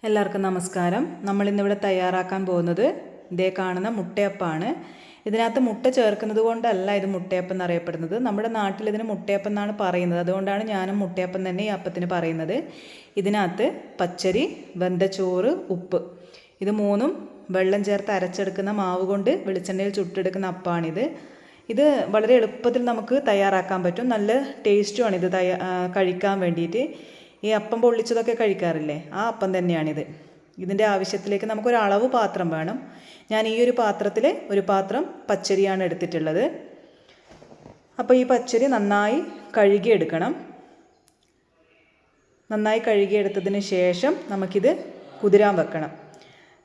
എല്ലാവർക്കും നമസ്കാരം. നമ്മളിന്നിവിടെ തയ്യാറാക്കാൻ പോകുന്നത് ഇതേ കാണുന്ന മുട്ടയപ്പമാണ്. ഇതിനകത്ത് മുട്ട ചേർക്കുന്നത് കൊണ്ടല്ല ഇത് മുട്ടയപ്പം എന്നറിയപ്പെടുന്നത്. നമ്മുടെ നാട്ടിൽ ഇതിന് മുട്ടയപ്പം എന്നാണ് പറയുന്നത്. അതുകൊണ്ടാണ് ഞാനും മുട്ടയപ്പം തന്നെ ഈ അപ്പത്തിന് പറയുന്നത്. ഇതിനകത്ത് പച്ചരി, വെന്തച്ചോറ്, ഉപ്പ് ഇത് മൂന്നും വെള്ളം ചേർത്ത് അരച്ചെടുക്കുന്ന മാവ് കൊണ്ട് വെളിച്ചെണ്ണയിൽ ചുട്ടെടുക്കുന്ന അപ്പമാണിത്. ഇത് വളരെ എളുപ്പത്തിൽ നമുക്ക് തയ്യാറാക്കാൻ പറ്റും. നല്ല ടേസ്റ്റുമാണ് ഇത് കഴിക്കാൻ വേണ്ടിയിട്ട്. ഈ അപ്പം പൊള്ളിച്ചതൊക്കെ കഴിക്കാറില്ലേ, ആ അപ്പം തന്നെയാണിത്. ഇതിൻ്റെ ആവശ്യത്തിലേക്ക് നമുക്കൊരു അളവ് പാത്രം വേണം. ഞാൻ ഈ ഒരു പാത്രത്തിൽ ഒരു പാത്രം പച്ചരിയാണ് എടുത്തിട്ടുള്ളത്. അപ്പോൾ ഈ പച്ചരി നന്നായി കഴുകിയെടുക്കണം. നന്നായി കഴുകിയെടുത്തതിന് ശേഷം നമുക്കിത് കുതിരാൻ വെക്കണം.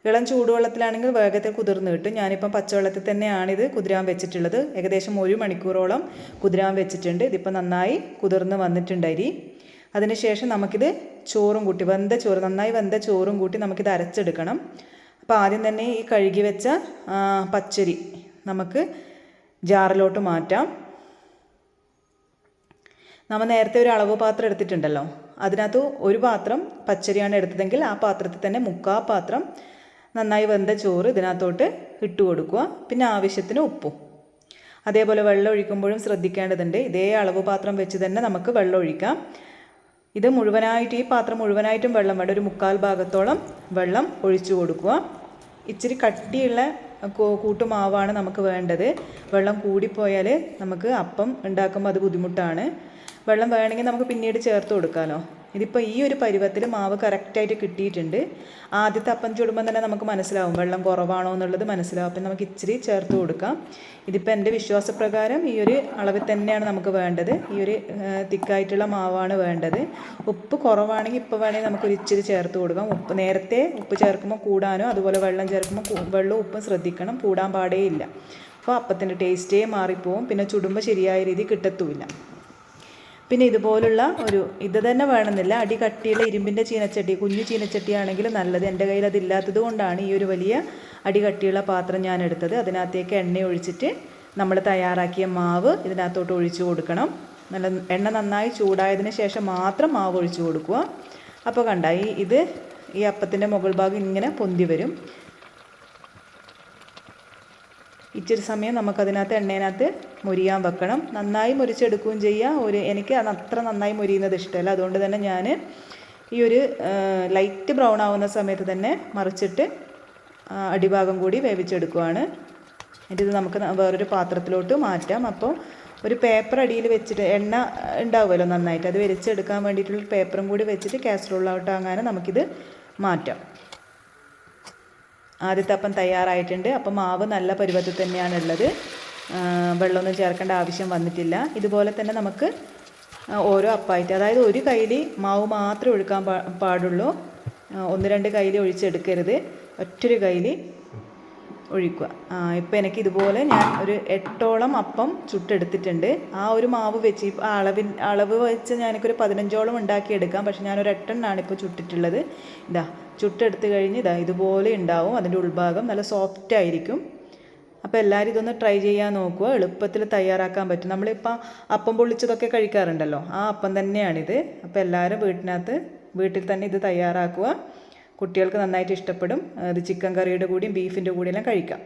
ഇളം ചൂടുവെള്ളത്തിലാണെങ്കിൽ വേഗത്തിൽ കുതിർന്ന് കിട്ടും. ഞാനിപ്പം പച്ചവെള്ളത്തിൽ തന്നെയാണിത് കുതിരാൻ വെച്ചിട്ടുള്ളത്. ഏകദേശം 1 മണിക്കൂറോളം കുതിരാൻ വെച്ചിട്ടുണ്ട്. ഇതിപ്പോൾ നന്നായി കുതിർന്ന് വന്നിട്ടുണ്ട് അരി. അതിനുശേഷം നമുക്കിത് ചോറും കൂട്ടി, നന്നായി വെന്ത ചോറും കൂട്ടി നമുക്കിത് അരച്ചെടുക്കണം. അപ്പോൾ ആദ്യം തന്നെ ഈ കഴുകി വെച്ച പച്ചരി നമുക്ക് ജാറിലോട്ട് മാറ്റാം. നമ്മൾ നേരത്തെ ഒരു അളവ് പാത്രം എടുത്തിട്ടുണ്ടല്ലോ, അതിനകത്ത് ഒരു പാത്രം പച്ചരിയാണ് എടുത്തതെങ്കിൽ ആ പാത്രത്തിൽ തന്നെ 3/4 പാത്രം നന്നായി വെന്ത ചോറ് ഇതിനകത്തോട്ട് ഇട്ട് കൊടുക്കുക. പിന്നെ ആവശ്യത്തിന് ഉപ്പും. അതേപോലെ വെള്ളം ഒഴിക്കുമ്പോഴും ശ്രദ്ധിക്കേണ്ടതുണ്ട്. ഇതേ അളവ് പാത്രം വെച്ച് തന്നെ നമുക്ക് വെള്ളം ഒഴിക്കാം. ഇത് മുഴുവനായിട്ട്, ഈ പാത്രം മുഴുവനായിട്ടും വെള്ളം വേണ്ട, ഒരു 3/4 ഭാഗത്തോളം വെള്ളം ഒഴിച്ചു കൊടുക്കുക. ഇച്ചിരി കട്ടിയുള്ള കൂട്ടുമാവാണ് നമുക്ക് വേണ്ടത്. വെള്ളം കൂടിപ്പോയാൽ നമുക്ക് അപ്പം ഉണ്ടാക്കുമ്പോൾ അത് ബുദ്ധിമുട്ടാണ്. വെള്ളം വേണമെങ്കിൽ നമുക്ക് പിന്നീട് ചേർത്ത് കൊടുക്കാമല്ലോ. ഇതിപ്പോൾ ഈ ഒരു പരുവത്തിൽ മാവ് കറക്റ്റായിട്ട് കിട്ടിയിട്ടുണ്ട്. ആദ്യത്തെ അപ്പം ചുടുമ്പോൾ തന്നെ നമുക്ക് മനസ്സിലാവും വെള്ളം കുറവാണോ എന്നുള്ളത് മനസ്സിലാവും. അപ്പം നമുക്ക് ഇച്ചിരി ചേർത്ത് കൊടുക്കാം. ഇതിപ്പോൾ എൻ്റെ വിശ്വാസപ്രകാരം ഈ ഒരു അളവിൽ തന്നെയാണ് നമുക്ക് വേണ്ടത്. ഈ ഒരു തിക്കായിട്ടുള്ള മാവാണ് വേണ്ടത്. ഉപ്പ് കുറവാണെങ്കിൽ ഇപ്പോൾ വേണമെങ്കിൽ നമുക്കൊരു ഇച്ചിരി ചേർത്ത് കൊടുക്കാം. നേരത്തെ ഉപ്പ് ചേർക്കുമ്പോൾ കൂടാനോ, അതുപോലെ വെള്ളം ചേർക്കുമ്പോൾ വെള്ളവും ഉപ്പും ശ്രദ്ധിക്കണം, കൂടാൻ പാടേയില്ല. അപ്പോൾ അപ്പത്തിൻ്റെ ടേസ്റ്റേ മാറിപ്പോവും. പിന്നെ ചുടുമ്പോൾ ശരിയായ രീതി കിട്ടത്തുമില്ല. പിന്നെ ഇതുപോലുള്ള ഇത് തന്നെ വേണമെന്നില്ല, അടി കട്ടിയുള്ള ഇരുമ്പിൻ്റെ ചീനച്ചട്ടി, കുഞ്ഞു ചീനച്ചട്ടി ആണെങ്കിൽ നല്ലത്. എൻ്റെ കയ്യിൽ അതില്ലാത്തത് കൊണ്ടാണ് ഈ ഒരു വലിയ അടി കട്ടിയുള്ള പാത്രം ഞാൻ എടുത്തത്. അതിനകത്തേക്ക് എണ്ണ ഒഴിച്ചിട്ട് നമ്മൾ തയ്യാറാക്കിയ മാവ് ഇതിനകത്തോട്ട് ഒഴിച്ചു കൊടുക്കണം. എണ്ണ നന്നായി ചൂടായതിന് ശേഷം മാത്രം മാവ് ഒഴിച്ചു കൊടുക്കുക. അപ്പോൾ കണ്ട ഈ അപ്പത്തിൻ്റെ മുകൾ ഭാഗം ഇങ്ങനെ പൊന്തി വരും. ഇച്ചിരി സമയം നമുക്കതിനകത്ത് എണ്ണേനകത്ത് മൊരിയാൻ വെക്കണം. നന്നായി മൊരിച്ചെടുക്കുകയും ചെയ്യുക. എനിക്ക് അത്ര നന്നായി മൊരിയുന്നത് ഇഷ്ടമല്ല. അതുകൊണ്ട് തന്നെ ഞാൻ ഈ ഒരു ലൈറ്റ് ബ്രൗൺ ആവുന്ന സമയത്ത് തന്നെ മറിച്ചിട്ട് അടിഭാഗം കൂടി വേവിച്ചെടുക്കുകയാണ്. ഇത് നമുക്ക് വേറൊരു പാത്രത്തിലോട്ട് മാറ്റാം. അപ്പോൾ ഒരു പേപ്പർ അടിയിൽ വെച്ചിട്ട്, എണ്ണ ഉണ്ടാവുമല്ലോ നന്നായിട്ട്, അത് വലിച്ചെടുക്കാൻ വേണ്ടിയിട്ടുള്ള പേപ്പറും കൂടി വെച്ചിട്ട് കാസറോളിലോട്ട് അങ്ങനെ നമുക്കിത് മാറ്റാം. ആദ്യത്തെ അപ്പം തയ്യാറായിട്ടുണ്ട്. അപ്പം മാവ് നല്ല പരുവത്തിൽ തന്നെയാണ് ഉള്ളത്. വെള്ളമൊന്നും ചേർക്കേണ്ട ആവശ്യം വന്നിട്ടില്ല. ഇതുപോലെ തന്നെ നമുക്ക് ഓരോ അപ്പമായിട്ട്, അതായത് ഒരു കയ്യിൽ മാവ് മാത്രമേ ഒഴിക്കാൻ പാടുള്ളൂ. 1-2 കയ്യിൽ ഒഴിച്ചെടുക്കരുത്, ഒറ്റൊരു കയ്യിൽ ഒഴിക്കുക. ഇപ്പം എനിക്ക് ഇതുപോലെ ഞാൻ ഒരു 8ഓളം അപ്പം ചുട്ടെടുത്തിട്ടുണ്ട്. ആ ഒരു മാവ് വെച്ച് അളവ് വെച്ച് ഞാനൊരു 15ഓളം ഉണ്ടാക്കിയെടുക്കാം. പക്ഷെ ഞാനൊരു 8 ഇപ്പോൾ ചുട്ടിട്ടുള്ളത്. ചുട്ടെടുത്ത് കഴിഞ്ഞ് ഇതുപോലെ ഉണ്ടാവും. അതിൻ്റെ ഉൾഭാഗം നല്ല സോഫ്റ്റ് ആയിരിക്കും. അപ്പോൾ എല്ലാവരും ഇതൊന്ന് ട്രൈ ചെയ്യാൻ നോക്കുക. എളുപ്പത്തിൽ തയ്യാറാക്കാൻ പറ്റും. നമ്മളിപ്പോൾ അപ്പം പൊള്ളിച്ചതൊക്കെ കഴിക്കാറുണ്ടല്ലോ, ആ അപ്പം തന്നെയാണിത്. അപ്പോൾ എല്ലാവരും വീട്ടിൽ തന്നെ ഇത് തയ്യാറാക്കുക. കുട്ടികൾക്ക് നന്നായിട്ട് ഇഷ്ടപ്പെടും. ഇത് ചിക്കൻ കറിയുടെ കൂടിയും ബീഫിൻ്റെ കൂടെയെല്ലാം കഴിക്കാം.